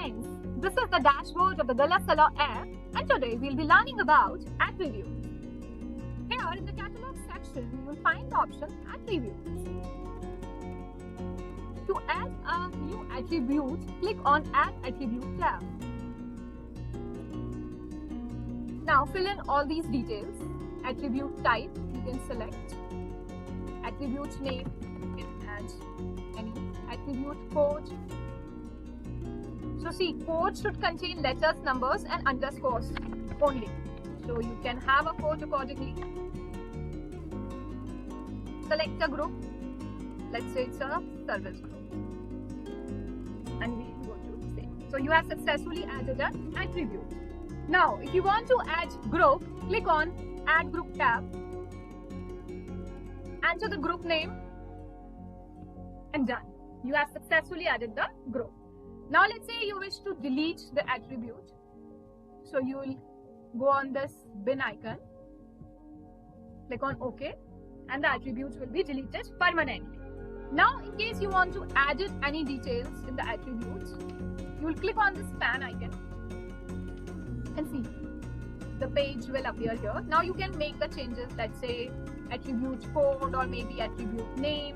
friends, this is the dashboard of the Galla App, and today we'll be learning about attributes. Here in the catalog section, you will find the option attributes. To add a new attribute, click on Add Attribute tab. Now fill in all these details. Attribute type, you can select. Attribute name, you can add any attribute code. So see, code should contain letters, numbers and underscores only. So you can have a code accordingly. Select a group. Let's say it's a service group. And we go to same. So you have successfully added an attribute. Now, if you want to add group, click on Add Group tab. Enter the group name and done. You have successfully added the group. Now let's say you wish to delete the attribute. So you will go on this bin icon, click on OK, and the attribute will be deleted permanently. Now in case you want to add any details in the attributes, you will click on this pan icon and see the page will appear here. Now you can make the changes, let's say attribute code or maybe attribute name.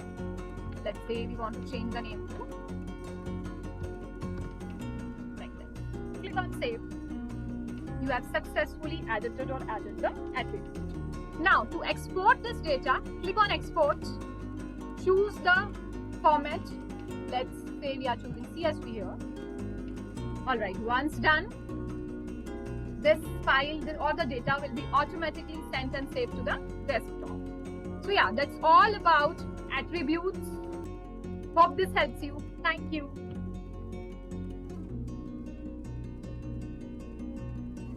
Let's say we want to change the name to like that. Click on save. You have successfully edited or added the attribute. Now to export this data, click on export. Choose the format. Let's say we are choosing CSV here. Alright, once done, this file or the data will be automatically sent and saved to the desktop. So yeah, that's all about attributes. Hope this helps you. Thank you.